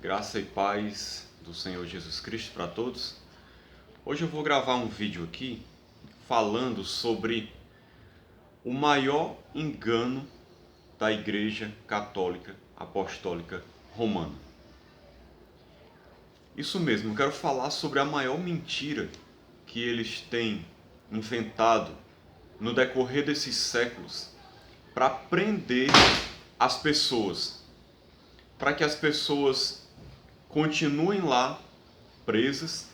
Graça e paz do Senhor Jesus Cristo para todos. Hoje eu vou gravar um vídeo aqui falando sobre o maior engano da Igreja Católica Apostólica Romana. Isso mesmo, eu quero falar sobre a maior mentira que eles têm inventado no decorrer desses séculos para prender as pessoas, para que as pessoas continuem lá presas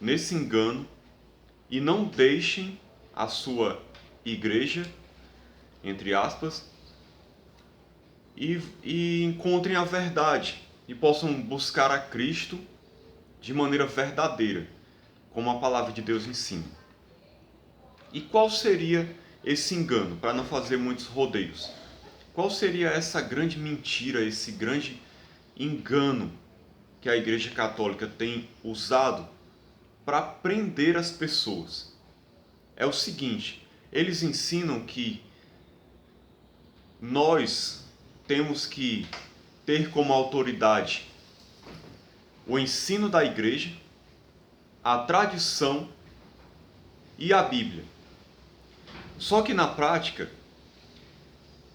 nesse engano e não deixem a sua igreja, entre aspas, e encontrem a verdade e possam buscar a Cristo de maneira verdadeira, como a palavra de Deus ensina. E qual seria esse engano, para não fazer muitos rodeios? Qual seria essa grande mentira, esse grande engano que a Igreja Católica tem usado para prender as pessoas? É o seguinte: eles ensinam que nós temos que ter como autoridade o ensino da Igreja, a tradição e a Bíblia. Só que na prática,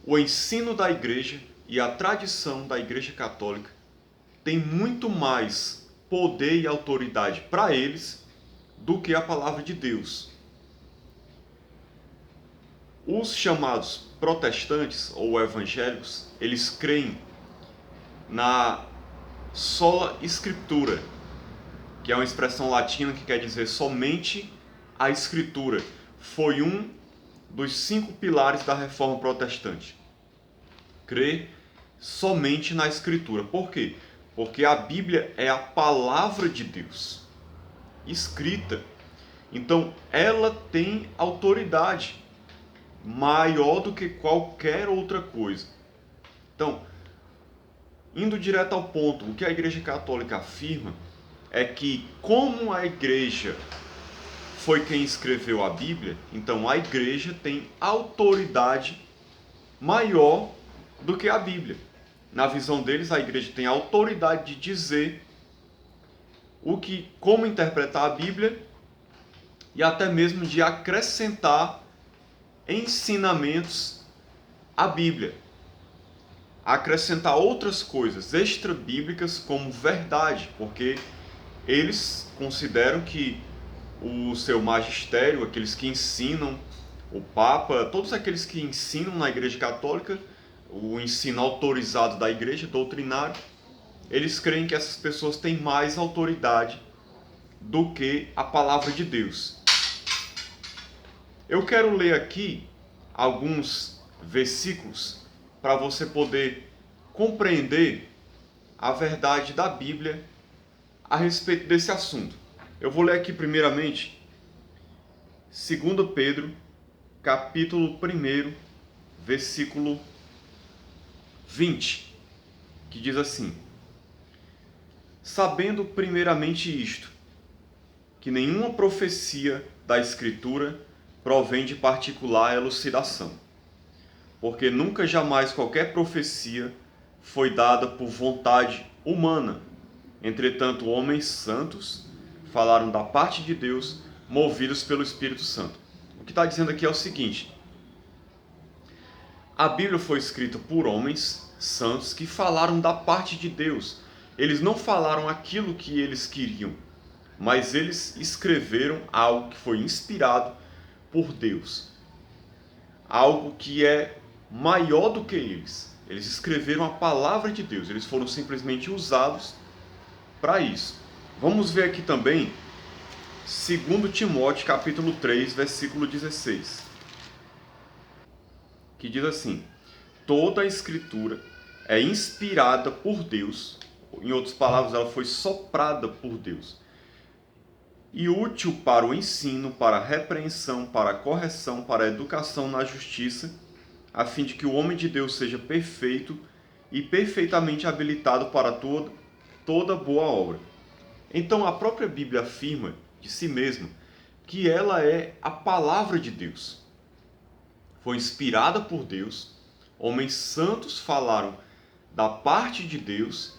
o ensino da Igreja e a tradição da Igreja Católica tem muito mais poder e autoridade para eles do que a palavra de Deus. Os chamados protestantes ou evangélicos, eles creem na sola scriptura, que é uma expressão latina que quer dizer somente a Escritura. Foi um dos 5 pilares da Reforma Protestante. Crer somente na Escritura. Por quê? Porque a Bíblia é a palavra de Deus, escrita. Então, ela tem autoridade maior do que qualquer outra coisa. Então, indo direto ao ponto, o que a Igreja Católica afirma é que, como a Igreja foi quem escreveu a Bíblia, então a Igreja tem autoridade maior do que a Bíblia. Na visão deles, a Igreja tem autoridade de dizer como interpretar a Bíblia e até mesmo de acrescentar ensinamentos à Bíblia, acrescentar outras coisas extra-bíblicas como verdade, porque eles consideram que o seu magistério, aqueles que ensinam, o Papa, todos aqueles que ensinam na Igreja Católica, o ensino autorizado da Igreja, doutrinário, eles creem que essas pessoas têm mais autoridade do que a palavra de Deus. Eu quero ler aqui alguns versículos para você poder compreender a verdade da Bíblia a respeito desse assunto. Eu vou ler aqui primeiramente 2 Pedro, capítulo 1, versículo 20, que diz assim: sabendo primeiramente isto, que nenhuma profecia da Escritura provém de particular elucidação, porque nunca jamais qualquer profecia foi dada por vontade humana. Entretanto, homens santos falaram da parte de Deus, movidos pelo Espírito Santo. O que está dizendo aqui é o seguinte: a Bíblia foi escrita por homens santos que falaram da parte de Deus. Eles não falaram aquilo que eles queriam, mas eles escreveram algo que foi inspirado por Deus, algo que é maior do que eles. Eles escreveram a palavra de Deus, eles foram simplesmente usados para isso. Vamos ver aqui também 2 Timóteo capítulo 3, versículo 16, que diz assim: toda a Escritura é inspirada por Deus, em outras palavras, ela foi soprada por Deus, e útil para o ensino, para a repreensão, para a correção, para a educação na justiça, a fim de que o homem de Deus seja perfeito e perfeitamente habilitado para toda boa obra. Então a própria Bíblia afirma de si mesma que ela é a palavra de Deus. Foi inspirada por Deus, homens santos falaram da parte de Deus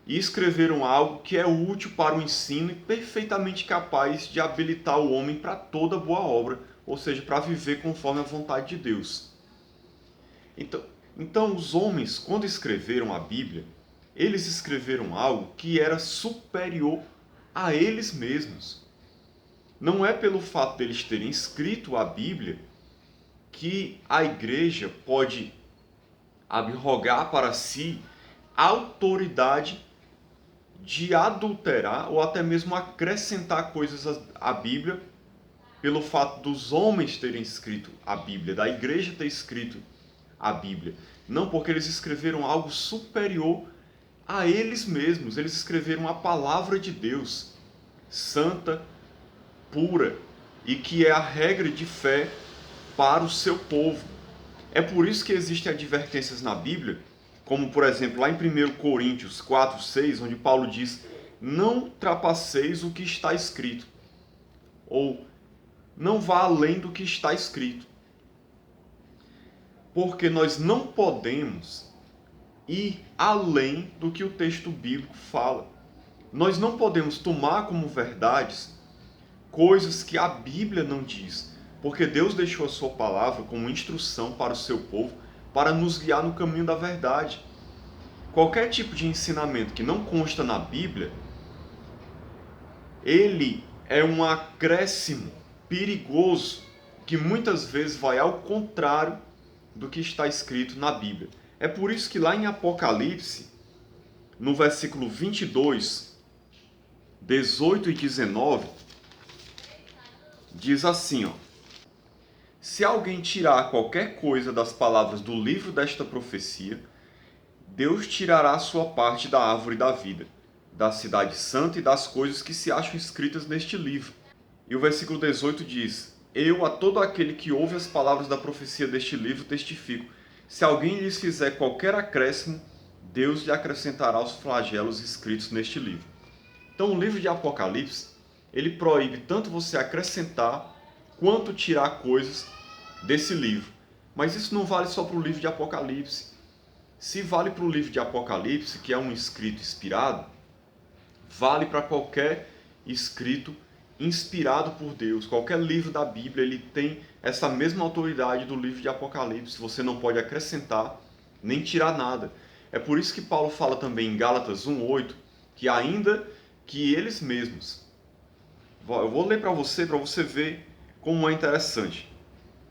e escreveram algo que é útil para o ensino e perfeitamente capaz de habilitar o homem para toda boa obra, ou seja, para viver conforme a vontade de Deus. Então, os homens, quando escreveram a Bíblia, eles escreveram algo que era superior a eles mesmos. Não é pelo fato deles terem escrito a Bíblia que a igreja pode arrogar para si a autoridade de adulterar ou até mesmo acrescentar coisas à Bíblia pelo fato dos homens terem escrito a Bíblia, da igreja ter escrito a Bíblia. Não, porque eles escreveram algo superior a eles mesmos. Eles escreveram a palavra de Deus, santa, pura, e que é a regra de fé para o seu povo. É por isso que existem advertências na Bíblia, como por exemplo lá em 1 Coríntios 4:6, onde Paulo diz: não trapaceis o que está escrito, ou não vá além do que está escrito. Porque nós não podemos ir além do que o texto bíblico fala. Nós não podemos tomar como verdades coisas que a Bíblia não diz, porque Deus deixou a sua palavra como instrução para o seu povo, para nos guiar no caminho da verdade. Qualquer tipo de ensinamento que não consta na Bíblia, ele é um acréscimo perigoso que muitas vezes vai ao contrário do que está escrito na Bíblia. É por isso que lá em Apocalipse, no versículo 22, 18 e 19, diz assim, ó: se alguém tirar qualquer coisa das palavras do livro desta profecia, Deus tirará a sua parte da árvore da vida, da cidade santa e das coisas que se acham escritas neste livro. E o versículo 18 diz: eu a todo aquele que ouve as palavras da profecia deste livro testifico, se alguém lhes fizer qualquer acréscimo, Deus lhe acrescentará os flagelos escritos neste livro. Então o livro de Apocalipse, ele proíbe tanto você acrescentar quanto tirar coisas desse livro. Mas isso não vale só para o livro de Apocalipse. Se vale para o livro de Apocalipse, que é um escrito inspirado, vale para qualquer escrito inspirado por Deus. Qualquer livro da Bíblia, ele tem essa mesma autoridade do livro de Apocalipse. Você não pode acrescentar nem tirar nada. É por isso que Paulo fala também em Gálatas 1:8, que ainda que eles mesmos... Eu vou ler para você ver como é interessante.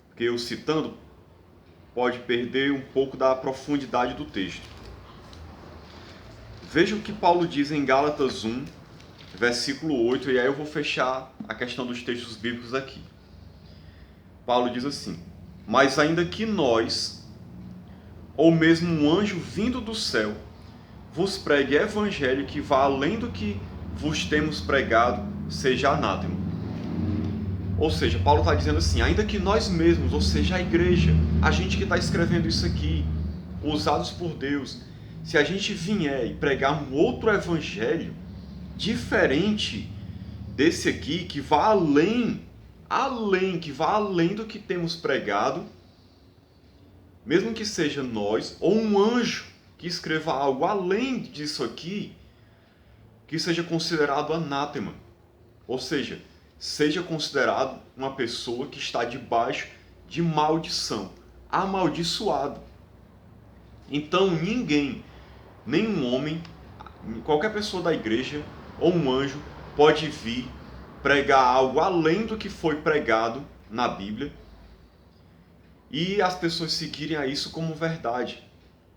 Porque eu citando, pode perder um pouco da profundidade do texto. Veja o que Paulo diz em Gálatas 1, versículo 8, e aí eu vou fechar a questão dos textos bíblicos aqui. Paulo diz assim: mas ainda que nós, ou mesmo um anjo vindo do céu, vos pregue evangelho que vá além do que vos temos pregado, seja anátema. Ou seja, Paulo está dizendo assim, ainda que nós mesmos, ou seja, a igreja, a gente que está escrevendo isso aqui, usados por Deus, se a gente vier e pregar um outro evangelho, diferente desse aqui, que vá que vá além do que temos pregado, mesmo que seja nós, ou um anjo que escreva algo além disso aqui, que seja considerado anátema. Ou seja considerado uma pessoa que está debaixo de maldição, amaldiçoado. Então ninguém, nenhum homem, qualquer pessoa da igreja ou um anjo pode vir pregar algo além do que foi pregado na Bíblia e as pessoas seguirem a isso como verdade.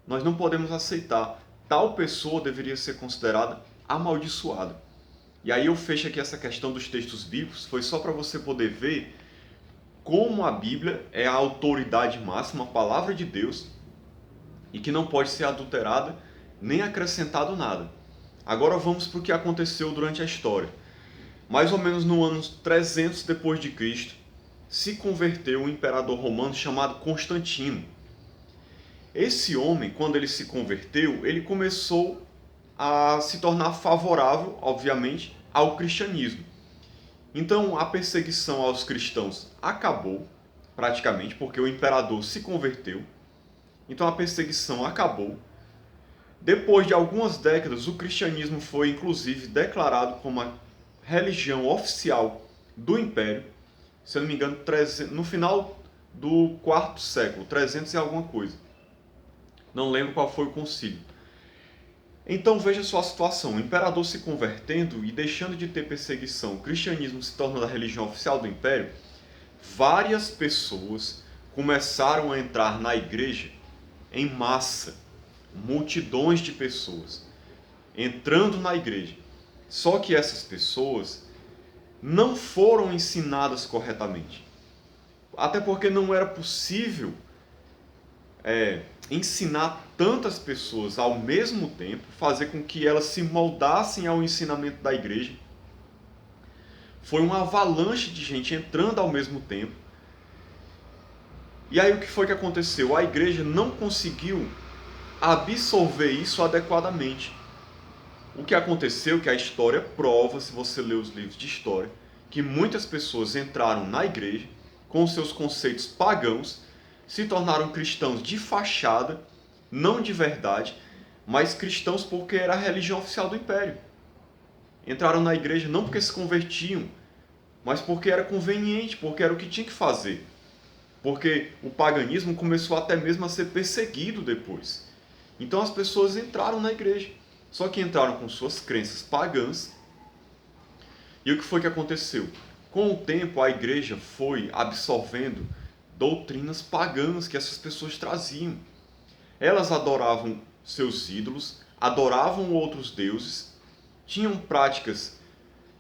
Nós não podemos aceitar. Tal pessoa deveria ser considerada amaldiçoada. E aí eu fecho aqui essa questão dos textos bíblicos, foi só para você poder ver como a Bíblia é a autoridade máxima, a palavra de Deus, e que não pode ser adulterada nem acrescentado nada. Agora vamos para o que aconteceu durante a história. Mais ou menos no ano 300 depois de Cristo, se converteu um imperador romano chamado Constantino. Esse homem, quando ele se converteu, ele começou a se tornar favorável, obviamente, ao cristianismo. Então a perseguição aos cristãos acabou, praticamente, porque o imperador se converteu. Então a perseguição acabou. Depois de algumas décadas, o cristianismo foi inclusive declarado como a religião oficial do Império, se eu não me engano, no final do quarto século, 300 e alguma coisa. Não lembro qual foi o concílio. Então veja só a situação, o imperador se convertendo e deixando de ter perseguição, o cristianismo se tornando a religião oficial do Império, várias pessoas começaram a entrar na igreja em massa, multidões de pessoas entrando na igreja. Só que essas pessoas não foram ensinadas corretamente. Até porque não era possível ensinar tantas pessoas ao mesmo tempo, fazer com que elas se moldassem ao ensinamento da igreja. Foi uma avalanche de gente entrando ao mesmo tempo. E aí o que foi que aconteceu? A igreja não conseguiu absorver isso adequadamente. O que aconteceu, que a história prova, se você ler os livros de história, que muitas pessoas entraram na igreja com seus conceitos pagãos, se tornaram cristãos de fachada, não de verdade, mas cristãos porque era a religião oficial do Império. Entraram na igreja não porque se convertiam, mas porque era conveniente, porque era o que tinha que fazer. Porque o paganismo começou até mesmo a ser perseguido depois. Então as pessoas entraram na igreja, só que entraram com suas crenças pagãs. E o que foi que aconteceu? Com o tempo a igreja foi absorvendo doutrinas pagãs que essas pessoas traziam. Elas adoravam seus ídolos, adoravam outros deuses, tinham práticas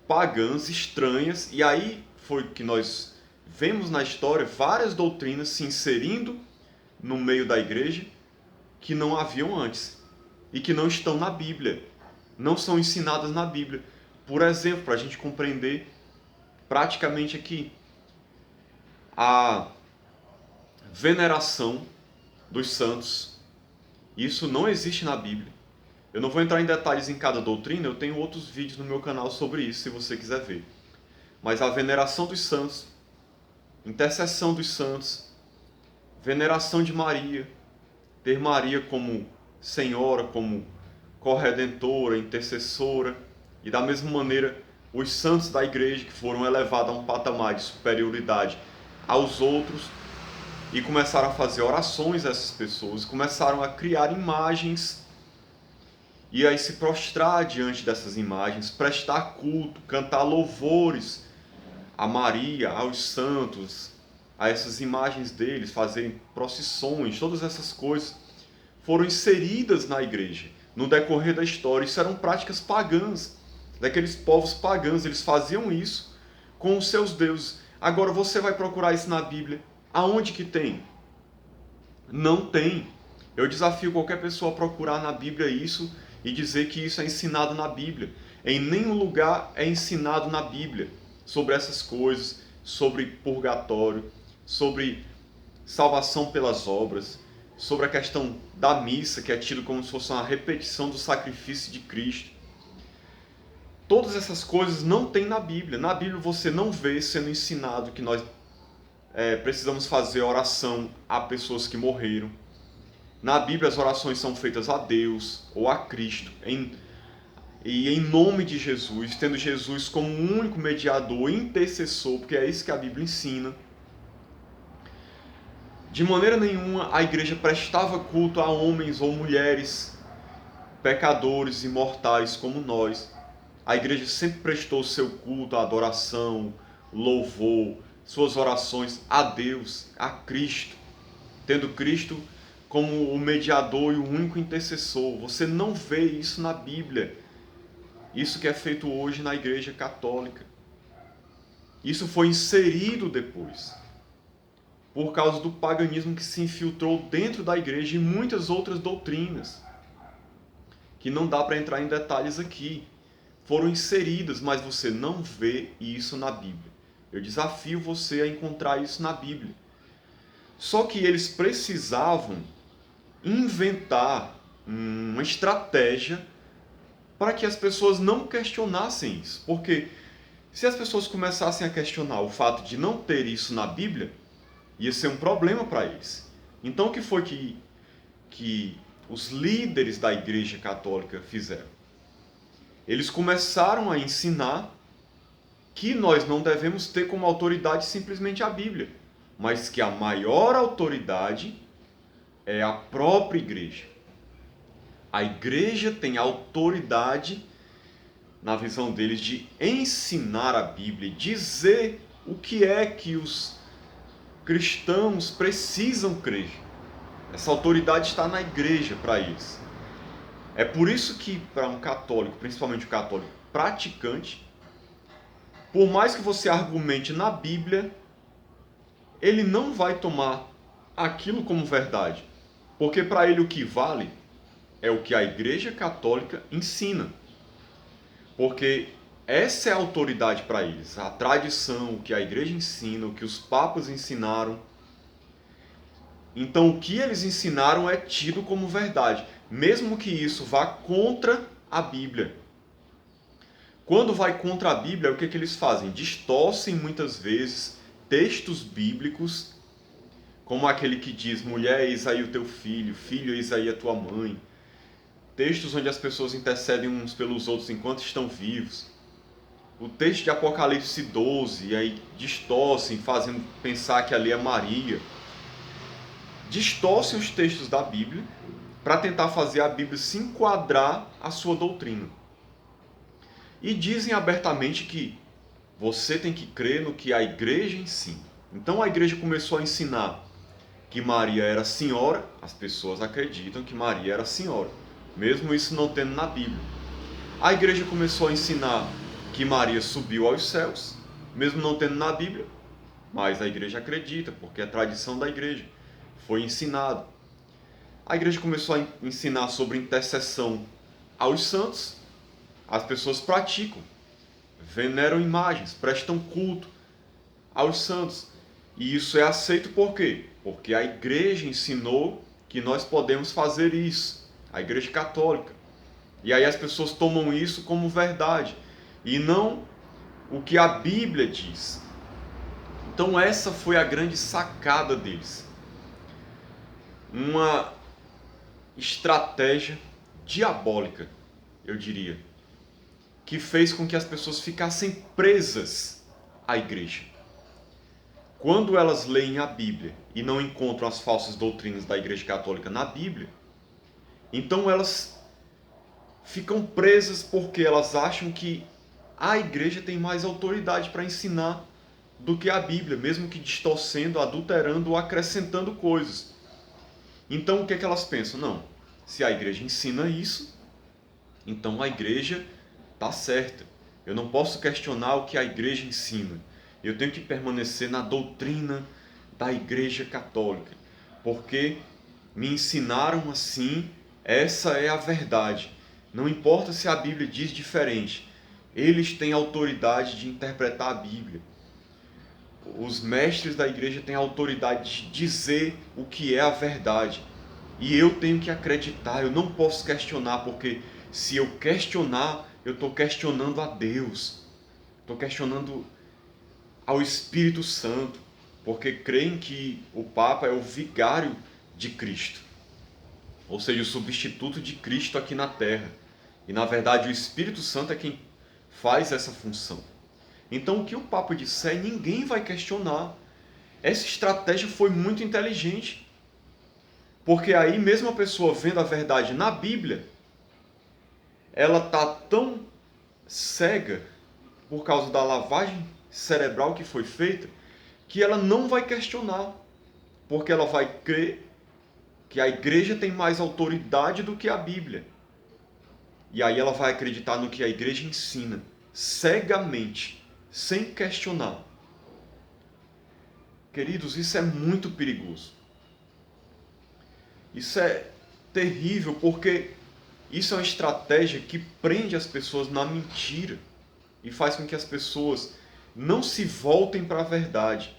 pagãs estranhas, e aí foi que nós vemos na história várias doutrinas se inserindo no meio da igreja que não haviam antes e que não estão na Bíblia, não são ensinadas na Bíblia. Por exemplo, para a gente compreender praticamente aqui, a veneração dos santos, isso não existe na Bíblia. Eu não vou entrar em detalhes em cada doutrina, eu tenho outros vídeos no meu canal sobre isso, se você quiser ver. Mas a veneração dos santos, intercessão dos santos, veneração de Maria, ter Maria como Senhora, como corredentora, intercessora, e da mesma maneira os santos da igreja que foram elevados a um patamar de superioridade aos outros e começaram a fazer orações a essas pessoas, começaram a criar imagens e aí se prostrar diante dessas imagens, prestar culto, cantar louvores a Maria, aos santos, a essas imagens deles, fazerem procissões, todas essas coisas foram inseridas na igreja no decorrer da história. Isso eram práticas pagãs, daqueles povos pagãos, eles faziam isso com os seus deuses. Agora você vai procurar isso na Bíblia, aonde que tem? Não tem. Eu desafio qualquer pessoa a procurar na Bíblia isso e dizer que isso é ensinado na Bíblia. Em nenhum lugar é ensinado na Bíblia sobre essas coisas, sobre purgatório, sobre salvação pelas obras, sobre a questão da missa, que é tido como se fosse uma repetição do sacrifício de Cristo. Todas essas coisas não tem na Bíblia. Na Bíblia você não vê sendo ensinado que nós precisamos fazer oração a pessoas que morreram. Na Bíblia as orações são feitas a Deus ou a Cristo, e em nome de Jesus, tendo Jesus como o único mediador, intercessor, porque é isso que a Bíblia ensina. De maneira nenhuma a igreja prestava culto a homens ou mulheres, pecadores e mortais como nós. A igreja sempre prestou seu culto, a adoração, louvor, suas orações a Deus, a Cristo, tendo Cristo como o mediador e o único intercessor. Você não vê isso na Bíblia. Isso que é feito hoje na Igreja Católica. Isso foi inserido depois, por causa do paganismo que se infiltrou dentro da igreja e muitas outras doutrinas, que não dá para entrar em detalhes aqui. Foram inseridas, mas você não vê isso na Bíblia. Eu desafio você a encontrar isso na Bíblia. Só que eles precisavam inventar uma estratégia para que as pessoas não questionassem isso. Porque se as pessoas começassem a questionar o fato de não ter isso na Bíblia, ia ser um problema para eles. Então o que foi que os líderes da Igreja Católica fizeram? Eles começaram a ensinar que nós não devemos ter como autoridade simplesmente a Bíblia, mas que a maior autoridade é a própria Igreja. A Igreja tem autoridade, na visão deles, de ensinar a Bíblia, dizer o que é que os cristãos precisam crer. Essa autoridade está na Igreja para eles. É por isso que para um católico, principalmente o católico praticante, por mais que você argumente na Bíblia, ele não vai tomar aquilo como verdade. Porque para ele o que vale é o que a Igreja Católica ensina. Porque essa é a autoridade para eles. A tradição, o que a Igreja ensina, o que os papas ensinaram. Então o que eles ensinaram é tido como verdade, mesmo que isso vá contra a Bíblia. Quando vai contra a Bíblia, o que eles fazem? Distorcem muitas vezes textos bíblicos, como aquele que diz: mulher, eis aí o teu filho, filho, eis aí a tua mãe. Textos onde as pessoas intercedem uns pelos outros enquanto estão vivos. O texto de Apocalipse 12, e aí distorcem, fazendo pensar que ali é Maria. Distorcem os textos da Bíblia para tentar fazer a Bíblia se enquadrar à sua doutrina. E dizem abertamente que você tem que crer no que a Igreja ensina. Então a Igreja começou a ensinar que Maria era senhora, as pessoas acreditam que Maria era senhora, mesmo isso não tendo na Bíblia. A Igreja começou a ensinar que Maria subiu aos céus, mesmo não tendo na Bíblia, mas a Igreja acredita, porque é tradição da Igreja. Foi ensinado. A Igreja começou a ensinar sobre intercessão aos santos. As pessoas praticam, veneram imagens, prestam culto aos santos. E isso é aceito por quê? Porque a Igreja ensinou que nós podemos fazer isso. A Igreja Católica. E aí as pessoas tomam isso como verdade. E não o que a Bíblia diz. Então essa foi a grande sacada deles. Uma estratégia diabólica, eu diria, que fez com que as pessoas ficassem presas à Igreja. Quando elas leem a Bíblia e não encontram as falsas doutrinas da Igreja Católica na Bíblia, então elas ficam presas porque elas acham que a Igreja tem mais autoridade para ensinar do que a Bíblia, mesmo que distorcendo, adulterando ou acrescentando coisas. Então o que é que elas pensam? Não, se a Igreja ensina isso, então a Igreja está certa. Eu não posso questionar o que a Igreja ensina. Eu tenho que permanecer na doutrina da Igreja Católica, porque me ensinaram assim, essa é a verdade. Não importa se a Bíblia diz diferente, eles têm autoridade de interpretar a Bíblia. Os mestres da Igreja têm autoridade de dizer o que é a verdade. E eu tenho que acreditar, eu não posso questionar, porque se eu questionar, eu estou questionando a Deus. Estou questionando ao Espírito Santo, porque creem que o Papa é o vigário de Cristo. Ou seja, o substituto de Cristo aqui na Terra. E na verdade o Espírito Santo é quem faz essa função. Então o que o Papa disser, ninguém vai questionar. Essa estratégia foi muito inteligente. Porque aí mesmo a pessoa vendo a verdade na Bíblia, ela está tão cega por causa da lavagem cerebral que foi feita, que ela não vai questionar. Porque ela vai crer que a Igreja tem mais autoridade do que a Bíblia. E aí ela vai acreditar no que a Igreja ensina, cegamente, sem questionar. Queridos, isso é muito perigoso. Isso é terrível, porque isso é uma estratégia que prende as pessoas na mentira e faz com que as pessoas não se voltem para a verdade.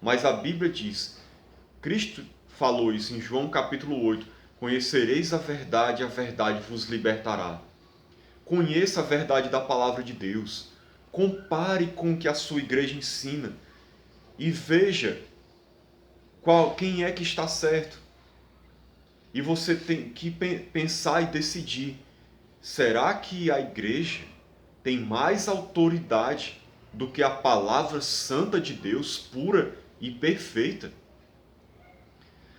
Mas a Bíblia diz, Cristo falou isso em João capítulo 8, conhecereis a verdade vos libertará. Conheça a verdade da palavra de Deus. Compare com o que a sua igreja ensina e veja quem é que está certo. E você tem que pensar e decidir: será que a igreja tem mais autoridade do que a palavra santa de Deus, pura e perfeita?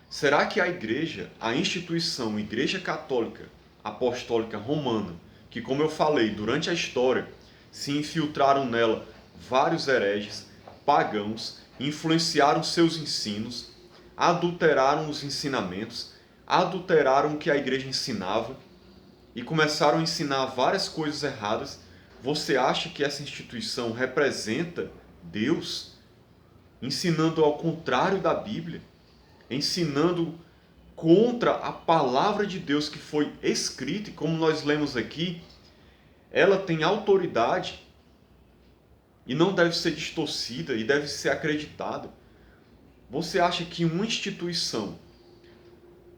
Será que a igreja, a instituição Igreja Católica Apostólica Romana, que, como eu falei, durante a história se infiltraram nela vários hereges, pagãos, influenciaram seus ensinos, adulteraram os ensinamentos, adulteraram o que a igreja ensinava e começaram a ensinar várias coisas erradas? Você acha que essa instituição representa Deus, ensinando ao contrário da Bíblia, ensinando contra a palavra de Deus que foi escrita? E como nós lemos aqui, ela tem autoridade e não deve ser distorcida e deve ser acreditada. Você acha que uma instituição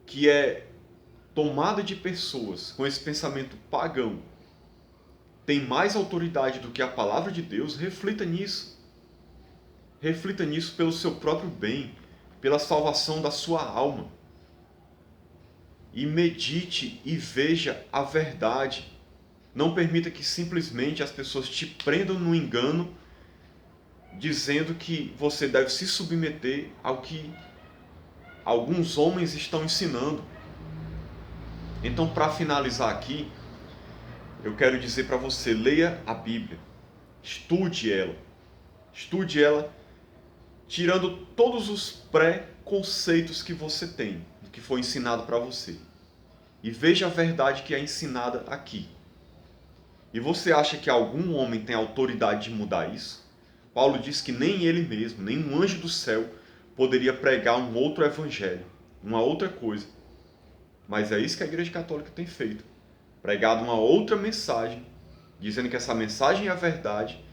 que é tomada de pessoas com esse pensamento pagão tem mais autoridade do que a palavra de Deus? Reflita nisso. Reflita nisso pelo seu próprio bem, pela salvação da sua alma. E medite e veja a verdade. Não permita que simplesmente as pessoas te prendam no engano, dizendo que você deve se submeter ao que alguns homens estão ensinando. Então, para finalizar aqui, eu quero dizer para você: leia a Bíblia, estude ela, tirando todos os preconceitos que você tem, do que foi ensinado para você, e veja a verdade que é ensinada aqui. E você acha que algum homem tem autoridade de mudar isso? Paulo diz que nem ele mesmo, nem um anjo do céu poderia pregar um outro evangelho, uma outra coisa. Mas é isso que a Igreja Católica tem feito. Pregado uma outra mensagem, dizendo que essa mensagem é a verdade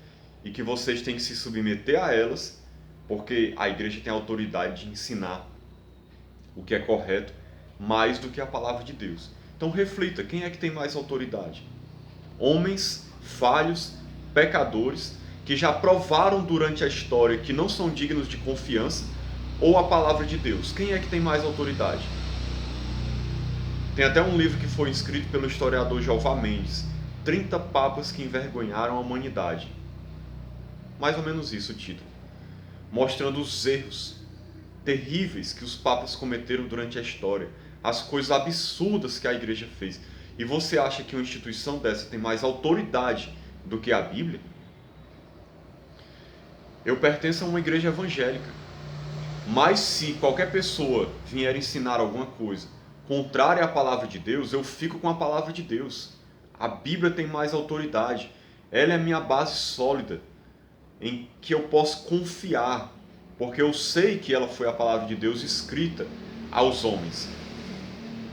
e que vocês têm que se submeter a elas, porque a Igreja tem a autoridade de ensinar o que é correto mais do que a palavra de Deus. Então reflita, quem é que tem mais autoridade? Homens falhos, pecadores, que já provaram durante a história que não são dignos de confiança, ou a palavra de Deus? Quem é que tem mais autoridade? Tem até um livro que foi escrito pelo historiador Jeová Mendes, 30 papas que envergonharam a humanidade. Mais ou menos isso o título. Mostrando os erros terríveis que os papas cometeram durante a história, as coisas absurdas que a igreja fez. E você acha que uma instituição dessa tem mais autoridade do que a Bíblia? Eu pertenço a uma igreja evangélica, mas se qualquer pessoa vier ensinar alguma coisa contrária à palavra de Deus, eu fico com a palavra de Deus. A Bíblia tem mais autoridade. Ela é a minha base sólida, em que eu posso confiar, porque eu sei que ela foi a palavra de Deus escrita aos homens.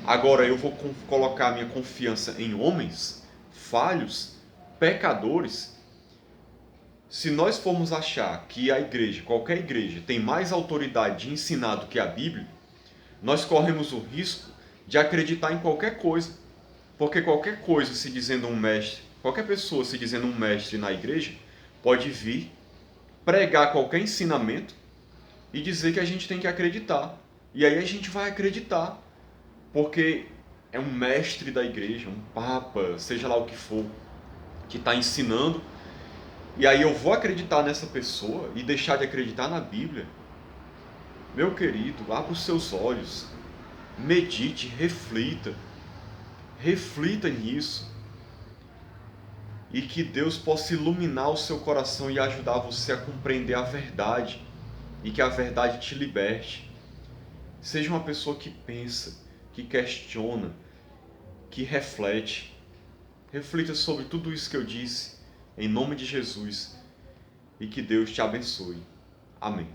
Agora eu vou colocar minha confiança em homens falhos, pecadores? Se nós formos achar que a igreja, qualquer igreja, tem mais autoridade de ensinar do que a Bíblia, nós corremos o risco de acreditar em qualquer coisa. Porque qualquer coisa se dizendo um mestre, qualquer pessoa se dizendo um mestre na igreja, pode vir, pregar qualquer ensinamento e dizer que a gente tem que acreditar. E aí a gente vai acreditar, porque é um mestre da igreja, um papa, seja lá o que for, que está ensinando. E aí eu vou acreditar nessa pessoa e deixar de acreditar na Bíblia? Meu querido, abra os seus olhos, medite, reflita nisso. E que Deus possa iluminar o seu coração e ajudar você a compreender a verdade. E que a verdade te liberte. Seja uma pessoa que pensa, que questiona, que reflete. Reflita sobre tudo isso que eu disse, em nome de Jesus. E que Deus te abençoe. Amém.